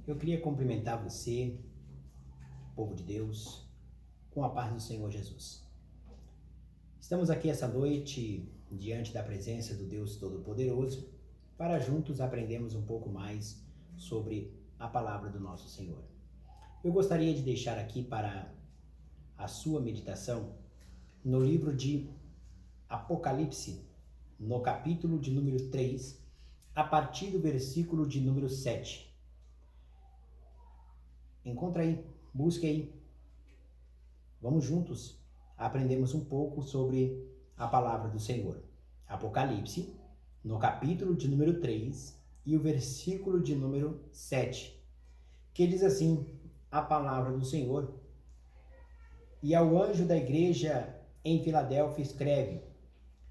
Eu queria cumprimentar você, povo de Deus, com a paz do Senhor Jesus. Estamos aqui essa noite diante da presença do Deus Todo-Poderoso para juntos aprendermos um pouco mais sobre a palavra do nosso Senhor. Eu gostaria de deixar aqui para a sua meditação no livro de Apocalipse, no capítulo de número 3, a partir do versículo de número 7. Encontra aí, busque aí. Vamos juntos aprendermos um pouco sobre a palavra do Senhor. Apocalipse, no capítulo de número 3 e o versículo de número 7, que diz assim a palavra do Senhor: E ao anjo da igreja em Filadélfia escreve: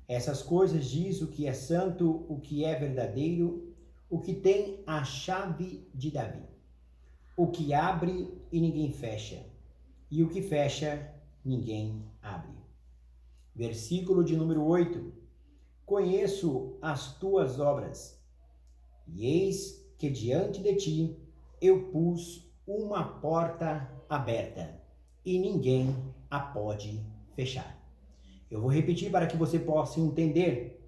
Essas coisas diz o que é santo, o que é verdadeiro, o que tem a chave de Davi, o que abre e ninguém fecha, e o que fecha ninguém abre. Versículo de número 8: Conheço as tuas obras, e eis que diante de ti eu pus uma porta aberta, e ninguém a pode fechar. Eu vou repetir para que você possa entender.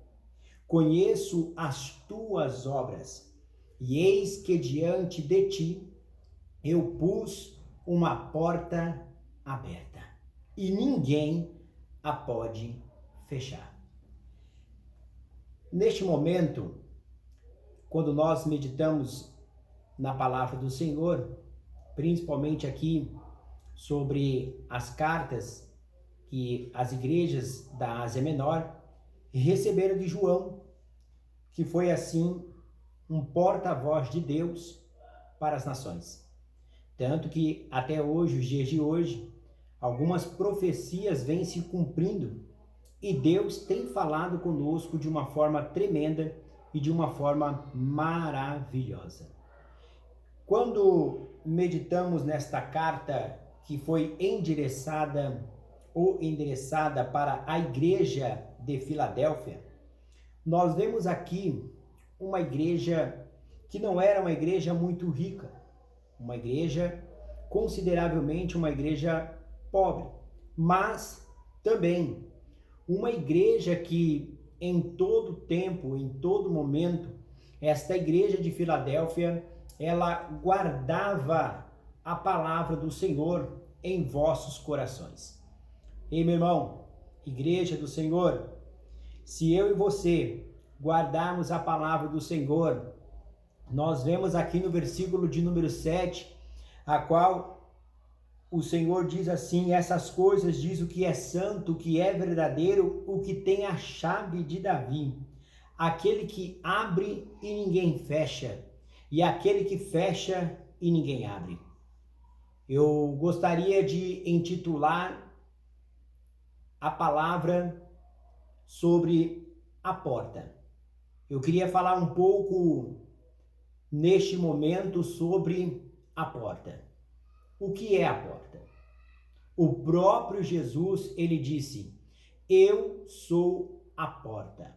Conheço as tuas obras, e eis que diante de ti eu pus uma porta aberta, e ninguém a pode fechar. Neste momento, quando nós meditamos na palavra do Senhor, principalmente aqui sobre as cartas que as igrejas da Ásia Menor receberam de João, que foi assim um porta-voz de Deus para as nações. Tanto que até hoje, os dias de hoje, algumas profecias vêm se cumprindo e Deus tem falado conosco de uma forma tremenda e de uma forma maravilhosa. Quando meditamos nesta carta que foi endereçada para a igreja de Filadélfia, nós vemos aqui uma igreja que não era uma igreja muito rica, uma igreja consideravelmente uma igreja pobre, mas também uma igreja que em todo tempo, em todo momento, esta igreja de Filadélfia, ela guardava a palavra do Senhor em vossos corações. Ei, meu irmão, igreja do Senhor, se eu e você guardarmos a palavra do Senhor, nós vemos aqui no versículo de número 7, a qual o Senhor diz assim: essas coisas diz o que é santo, o que é verdadeiro, o que tem a chave de Davi, aquele que abre e ninguém fecha, e aquele que fecha e ninguém abre. Eu gostaria de intitular a palavra sobre a porta. Eu queria falar um pouco neste momento sobre a porta. O que é a porta? O próprio Jesus, ele disse: eu sou a porta.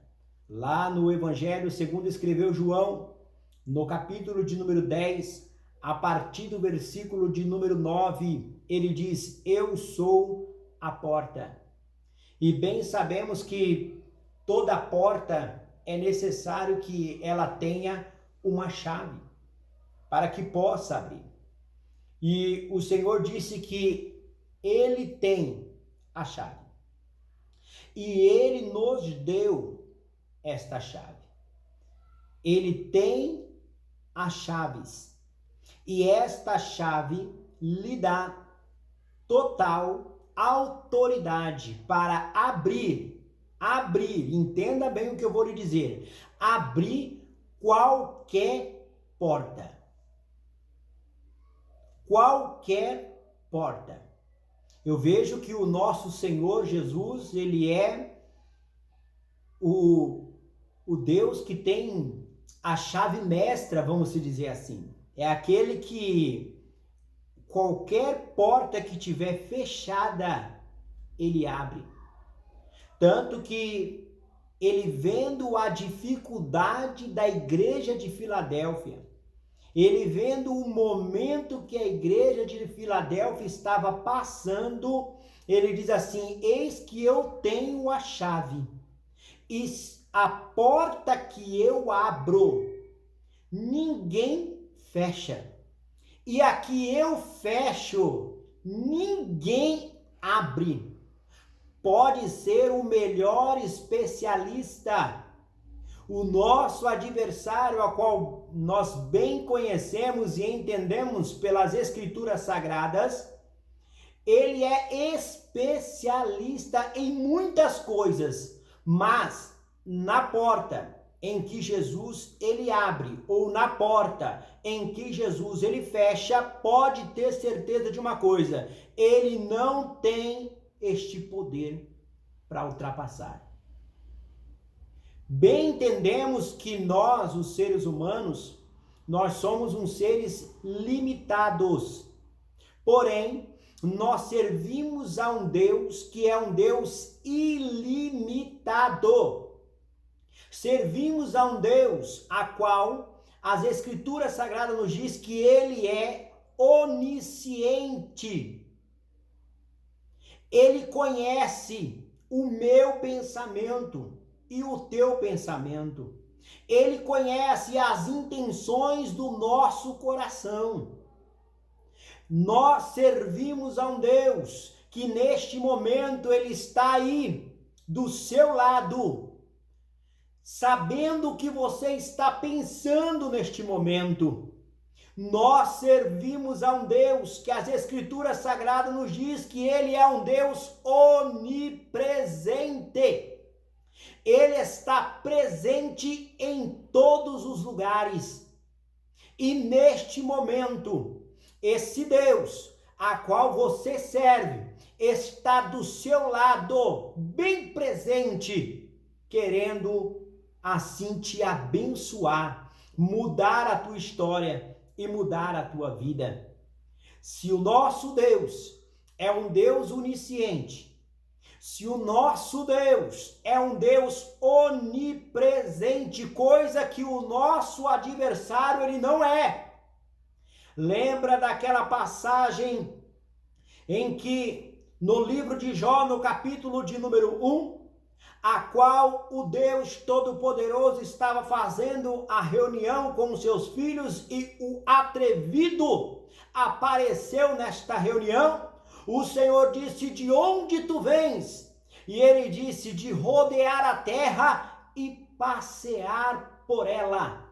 Lá no Evangelho segundo escreveu João, no capítulo de número 10, a partir do versículo de número 9, ele diz: eu sou a porta. E bem sabemos que toda porta é necessário que ela tenha uma chave para que possa abrir. E o Senhor disse que ele tem a chave. E ele nos deu esta chave. Ele tem as chaves. E esta chave lhe dá total autoridade para abrir, entenda bem o que eu vou lhe dizer, abrir qualquer porta. Qualquer porta. Eu vejo que o nosso Senhor Jesus, ele é o Deus que tem a chave mestra, vamos dizer assim. É aquele que qualquer porta que tiver fechada, ele abre. Tanto que ele, vendo a dificuldade da igreja de Filadélfia, ele vendo o momento que a igreja de Filadélfia estava passando, ele diz assim: eis que eu tenho a chave, e a porta que eu abro, ninguém fecha. E a que eu fecho, ninguém abre. Pode ser o melhor especialista, o nosso adversário, a qual nós bem conhecemos e entendemos pelas Escrituras Sagradas, ele é especialista em muitas coisas, mas na porta em que Jesus ele abre, ou na porta em que Jesus ele fecha, pode ter certeza de uma coisa: ele não tem este poder para ultrapassar. Bem entendemos que nós, os seres humanos, nós somos uns seres limitados. Porém, nós servimos a um Deus que é um Deus ilimitado. Servimos a um Deus a qual as Escrituras Sagradas nos diz que ele é onisciente. Ele conhece o meu pensamento e o teu pensamento. Ele conhece as intenções do nosso coração. Nós servimos a um Deus que neste momento ele está aí do seu lado, sabendo o que você está pensando neste momento. Nós servimos a um Deus que as Escrituras Sagradas nos diz que ele é um Deus onipresente. Ele está presente em todos os lugares. E neste momento, esse Deus a qual você serve está do seu lado, bem presente, querendo assim te abençoar, mudar a tua história e mudar a tua vida. Se o nosso Deus é um Deus onisciente, se o nosso Deus é um Deus onipresente, coisa que o nosso adversário ele não é. Lembra daquela passagem em que no livro de Jó, no capítulo de número 1, a qual o Deus Todo-Poderoso estava fazendo a reunião com os seus filhos e o atrevido apareceu nesta reunião? O Senhor disse: de onde tu vens? E ele disse: de rodear a terra e passear por ela.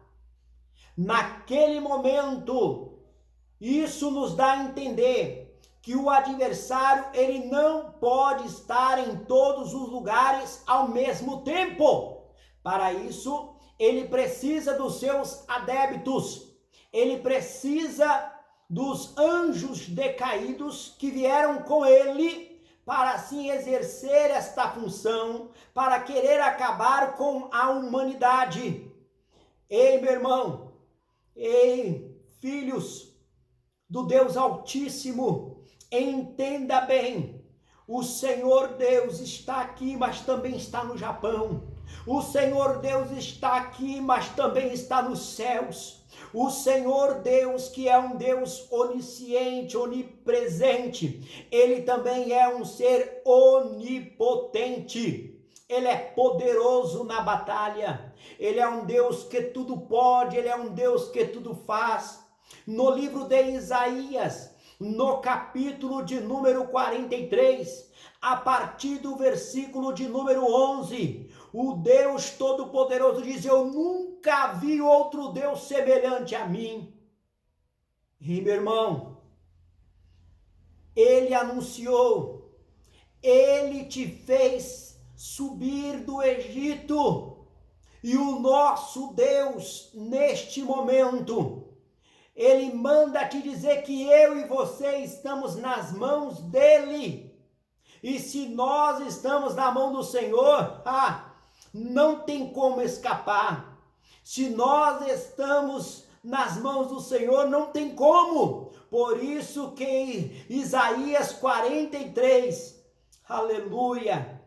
Naquele momento, isso nos dá a entender que o adversário ele não pode estar em todos os lugares ao mesmo tempo. Para isso, ele precisa dos seus adébitos. Ele precisa dos anjos decaídos que vieram com ele para assim exercer esta função, para querer acabar com a humanidade. Ei, meu irmão, ei, filhos do Deus Altíssimo, entenda bem, o Senhor Deus está aqui, mas também está no Japão. O Senhor Deus está aqui, mas também está nos céus. O Senhor Deus, que é um Deus onisciente, onipresente, ele também é um ser onipotente. Ele é poderoso na batalha. Ele é um Deus que tudo pode, ele é um Deus que tudo faz. No livro de Isaías, no capítulo de número 43, a partir do versículo de número 11, o Deus Todo-Poderoso diz: eu nunca vi outro Deus semelhante a mim. E meu irmão, ele anunciou, ele te fez subir do Egito, e o nosso Deus, neste momento, ele manda te dizer que eu e você estamos nas mãos dele. E se nós estamos na mão do Senhor, não tem como escapar. Se nós estamos nas mãos do Senhor, não tem como. Por isso que Isaías 43, aleluia,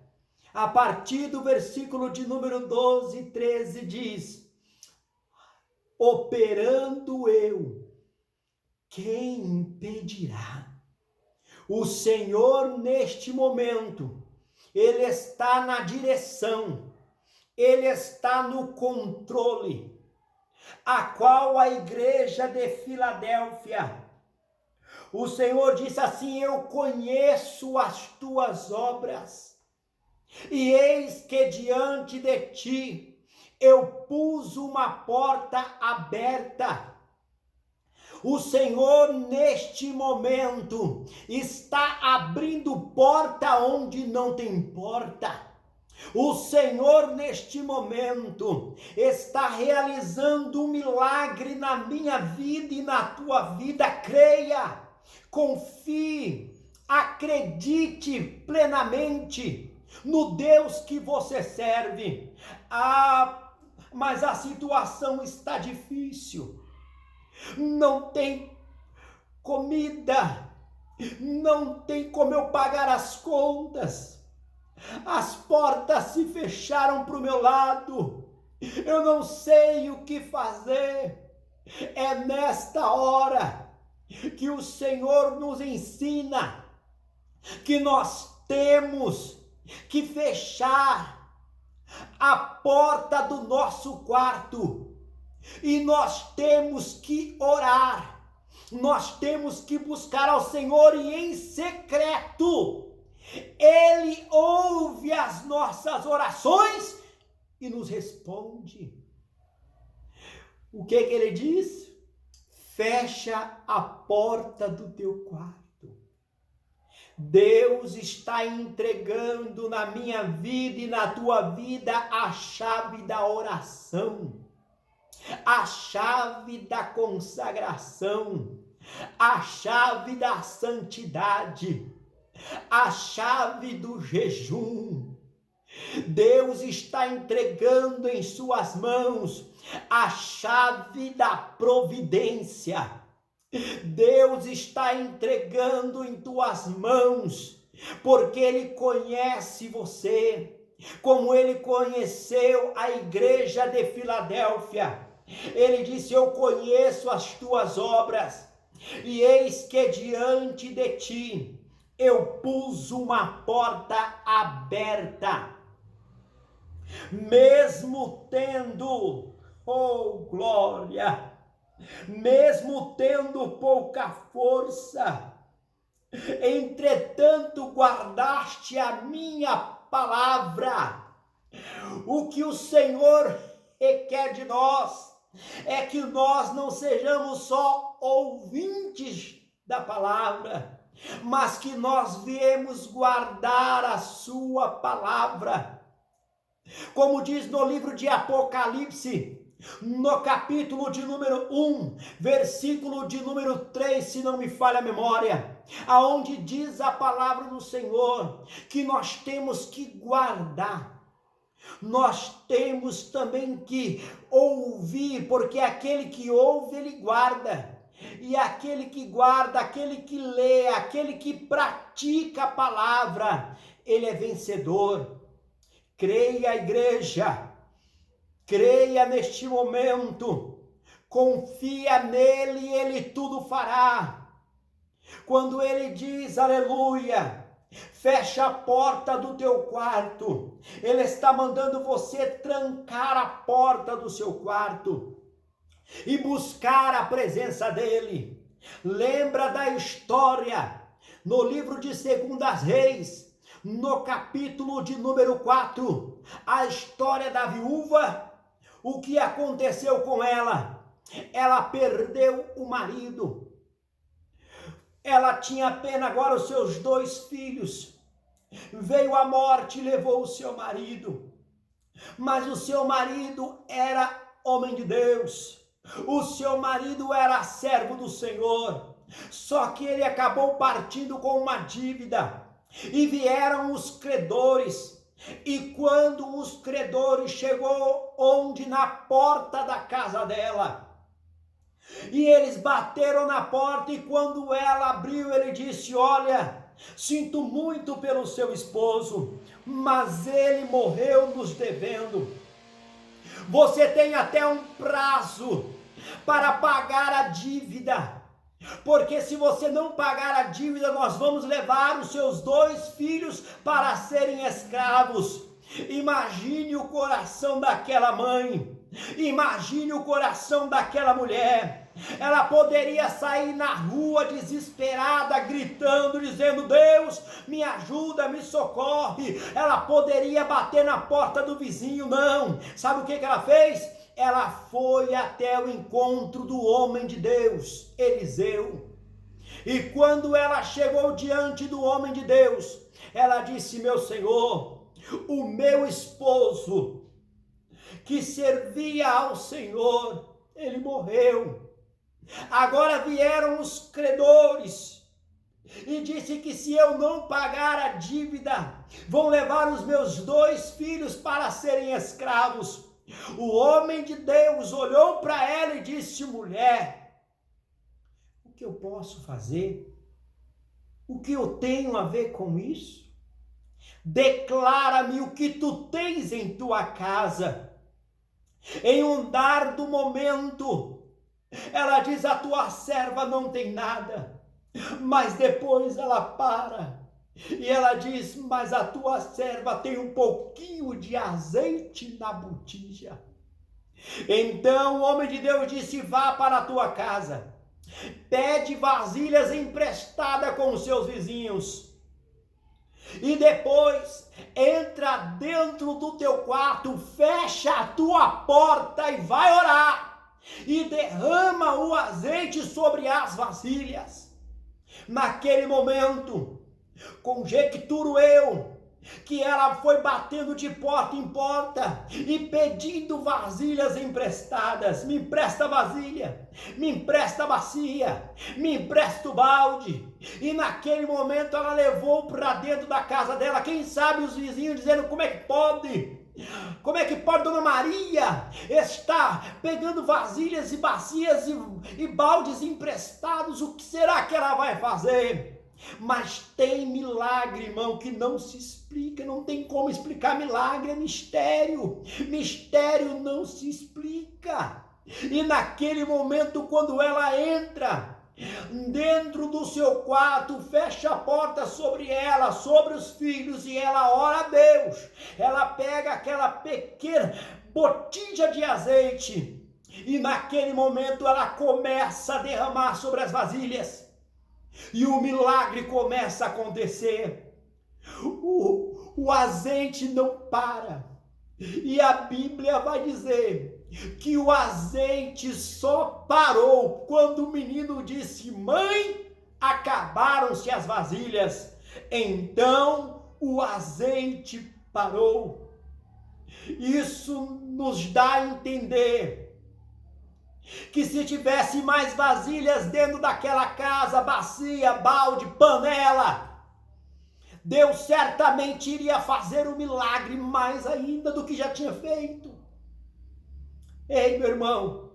a partir do versículo de número 12 e 13 diz: operando eu, quem impedirá? O Senhor, neste momento, Ele está na direção, Ele está no controle, a qual a igreja de Filadélfia, o Senhor disse assim: eu conheço as tuas obras, e eis que diante de ti eu pus uma porta aberta. O Senhor, neste momento, está abrindo porta onde não tem porta. O Senhor, neste momento, está realizando um milagre na minha vida e na tua vida. Creia, confie, acredite plenamente no Deus que você serve. Mas a situação está difícil. Não tem comida, não tem como eu pagar as contas, as portas se fecharam para o meu lado, eu não sei o que fazer. É nesta hora que o Senhor nos ensina que nós temos que fechar a porta do nosso quarto. E nós temos que orar, nós temos que buscar ao Senhor e em secreto. Ele ouve as nossas orações e nos responde. O que ele diz? Fecha a porta do teu quarto. Deus está entregando na minha vida e na tua vida a chave da oração, a chave da consagração, a chave da santidade, a chave do jejum. Deus está entregando em suas mãos a chave da providência. Deus está entregando em tuas mãos, porque Ele conhece você, como Ele conheceu a igreja de Filadélfia. Ele disse: eu conheço as tuas obras, e eis que diante de ti eu pus uma porta aberta. Mesmo tendo, oh glória, mesmo tendo pouca força, entretanto guardaste a minha palavra. O que o Senhor requer de nós é que nós não sejamos só ouvintes da palavra, mas que nós viemos guardar a sua palavra. Como diz no livro de Apocalipse, no capítulo de número 1, versículo de número 3, se não me falha a memória, aonde diz a palavra do Senhor que nós temos que guardar. Nós temos também que ouvir, porque aquele que ouve, ele guarda. E aquele que guarda, aquele que lê, aquele que pratica a palavra, ele é vencedor. Creia, igreja, creia neste momento, confia nele e ele tudo fará. Quando ele diz, aleluia, fecha a porta do teu quarto, ele está mandando você trancar a porta do seu quarto e buscar a presença dele. Lembra da história no livro de 2 Reis, no capítulo de número 4, a história da viúva. O que aconteceu com ela? Ela perdeu o marido. Ela tinha apenas agora os seus 2 filhos. Veio a morte e levou o seu marido. Mas o seu marido era homem de Deus. O seu marido era servo do Senhor. Só que ele acabou partindo com uma dívida. E vieram os credores. E quando os credores chegou onde? Na porta da casa dela. E eles bateram na porta, e quando ela abriu, ele disse: olha, sinto muito pelo seu esposo, mas ele morreu nos devendo. Você tem até um prazo para pagar a dívida. Porque se você não pagar a dívida, nós vamos levar os seus 2 filhos para serem escravos. Imagine o coração daquela mãe, imagine o coração daquela mulher. Ela poderia sair na rua desesperada, gritando, dizendo: Deus, me ajuda, me socorre. Ela poderia bater na porta do vizinho. Não, sabe o que ela fez? Ela foi até o encontro do homem de Deus, Eliseu. E quando ela chegou diante do homem de Deus, ela disse: meu Senhor, o meu esposo, que servia ao Senhor, ele morreu. Agora vieram os credores e disse que se eu não pagar a dívida, vão levar os meus 2 filhos para serem escravos. O homem de Deus olhou para ela e disse: mulher, o que eu posso fazer? O que eu tenho a ver com isso? Declara-me o que tu tens em tua casa. Em um dado momento, ela diz: a tua serva não tem nada. Mas depois ela para e ela diz: mas a tua serva tem um pouquinho de azeite na botija. Então o homem de Deus disse: vá para a tua casa, pede vasilhas emprestadas com os seus vizinhos, e depois entra dentro do teu quarto, fecha a tua porta e vai orar, e derrama o azeite sobre as vasilhas. Naquele momento, conjecturo eu que ela foi batendo de porta em porta e pedindo vasilhas emprestadas. Me empresta vasilha, me empresta bacia, me empresta o balde. E naquele momento ela levou para dentro da casa dela. Quem sabe os vizinhos dizendo: como é que pode? Como é que pode Dona Maria estar pegando vasilhas e bacias e baldes emprestados? O que será que ela vai fazer? Mas tem milagre, irmão, que não se explica, não tem como explicar milagre, é mistério. Mistério não se explica. E naquele momento, quando ela entra dentro do seu quarto, fecha a porta sobre ela, sobre os filhos, e ela ora a Deus. Ela pega aquela pequena botija de azeite e naquele momento ela começa a derramar sobre as vasilhas. E o milagre começa a acontecer. O azeite não para. E a Bíblia vai dizer que o azeite só parou quando o menino disse: mãe, acabaram-se as vasilhas. Então o azeite parou. Isso nos dá a entender que se tivesse mais vasilhas dentro daquela casa, bacia, balde, panela, Deus certamente iria fazer um milagre mais ainda do que já tinha feito. Ei, meu irmão,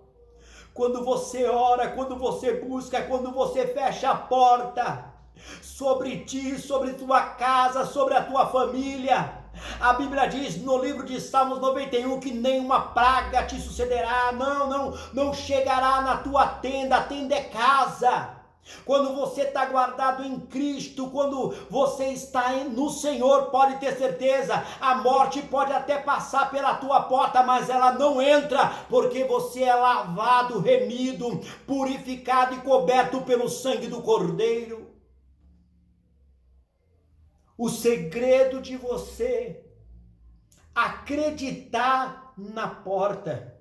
quando você ora, quando você busca, quando você fecha a porta sobre ti, sobre tua casa, sobre a tua família, a Bíblia diz no livro de Salmos 91 que nenhuma praga te sucederá, não chegará na tua tenda. A tenda é casa. Quando você está guardado em Cristo, quando você está no Senhor, pode ter certeza, a morte pode até passar pela tua porta, mas ela não entra, porque você é lavado, remido, purificado e coberto pelo sangue do Cordeiro. O segredo de você acreditar na porta.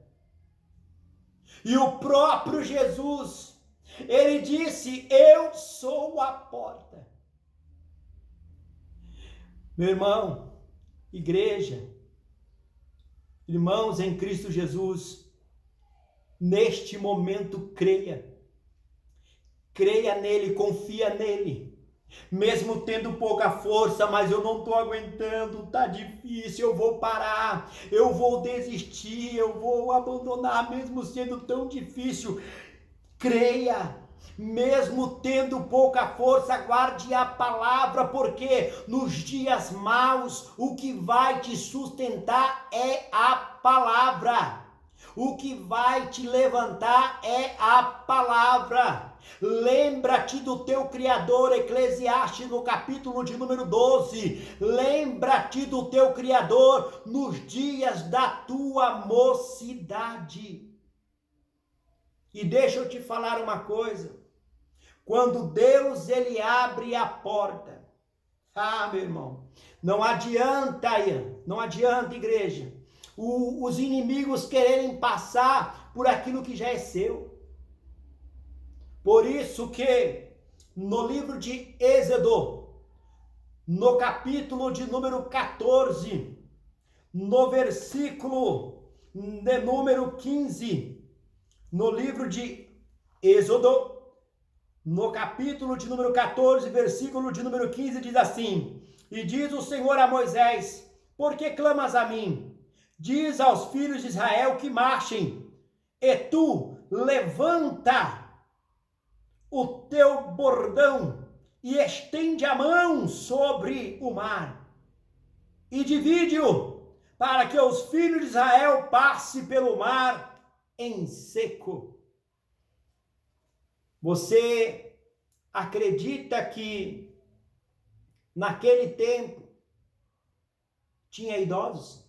E o próprio Jesus, ele disse: eu sou a porta. Meu irmão, igreja, irmãos em Cristo Jesus, neste momento creia. Creia nele, confia nele. Mesmo tendo pouca força, mas eu não estou aguentando, tá difícil, eu vou parar, eu vou desistir, eu vou abandonar, mesmo sendo tão difícil. Creia, mesmo tendo pouca força, guarde a palavra, porque nos dias maus o que vai te sustentar é a palavra. O que vai te levantar é a palavra. Lembra-te do teu Criador, Eclesiastes no capítulo de número 12. Lembra-te do teu Criador nos dias da tua mocidade. E deixa eu te falar uma coisa. Quando Deus ele abre a porta, meu irmão, não adianta, igreja, os inimigos quererem passar por aquilo que já é seu. Por isso que no livro de Êxodo, no capítulo de número 14, no versículo de número 15, no livro de Êxodo, no capítulo de número 14, versículo de número 15, diz assim: E diz o Senhor a Moisés: Por que clamas a mim? Diz aos filhos de Israel que marchem, e tu levanta o teu bordão e estende a mão sobre o mar, e divide-o, para que os filhos de Israel passem pelo mar em seco. Você acredita que naquele tempo tinha idosos?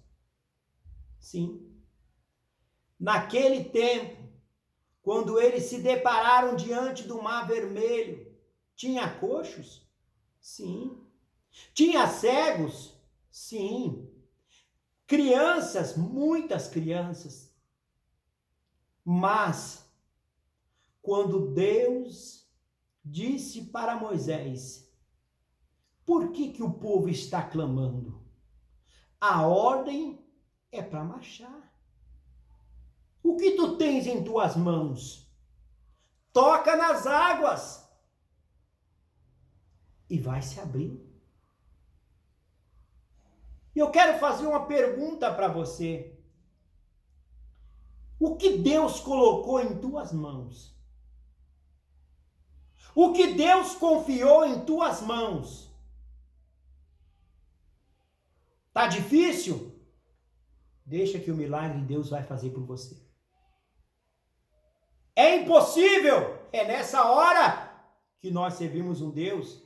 Sim. Naquele tempo, quando eles se depararam diante do Mar Vermelho, tinha coxos? Sim. Tinha cegos? Sim. Crianças, muitas crianças. Mas quando Deus disse para Moisés: por que o povo está clamando? A ordem é para marchar. O que tu tens em tuas mãos? Toca nas águas e vai se abrir. E eu quero fazer uma pergunta para você. O que Deus colocou em tuas mãos? O que Deus confiou em tuas mãos? Tá difícil? Deixa que o milagre Deus vai fazer por você. É impossível? É nessa hora que nós servimos um Deus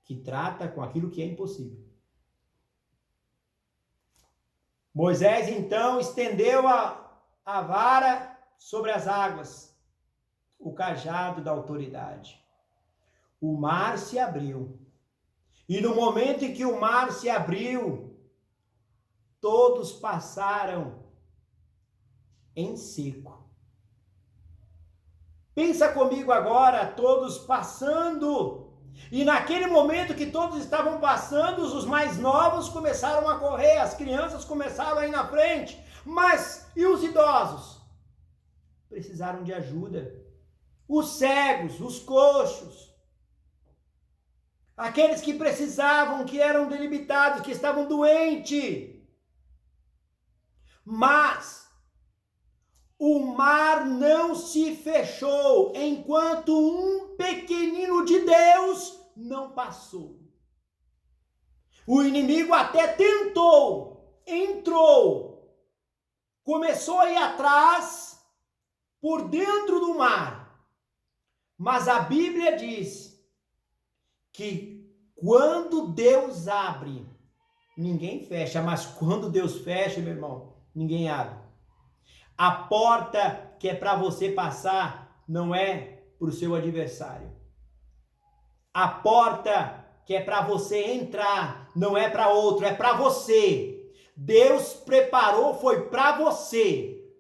que trata com aquilo que é impossível. Moisés então estendeu a vara sobre as águas, o cajado da autoridade. O mar se abriu. E no momento em que o mar se abriu, todos passaram em seco. Pensa comigo agora, todos passando. E naquele momento que todos estavam passando, os mais novos começaram a correr, as crianças começaram a ir na frente. Mas e os idosos? Precisaram de ajuda. Os cegos, os coxos, aqueles que precisavam, que eram debilitados, que estavam doentes. Mas o mar não se fechou enquanto um pequenino de Deus não passou. O inimigo até tentou, entrou, começou a ir atrás por dentro do mar. Mas a Bíblia diz que quando Deus abre, ninguém fecha. Mas quando Deus fecha, meu irmão, ninguém abre. A porta que é para você passar não é para o seu adversário. A porta que é para você entrar não é para outro, é para você. Deus preparou, foi para você.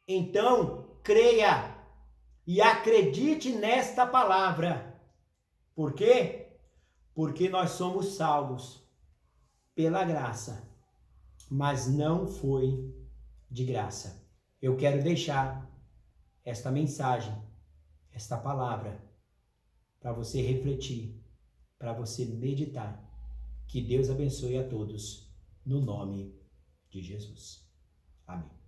Então, creia e acredite nesta palavra. Por quê? Porque nós somos salvos pela graça, mas não foi de graça. Eu quero deixar esta mensagem, esta palavra, para você refletir, para você meditar. Que Deus abençoe a todos, no nome de Jesus. Amém.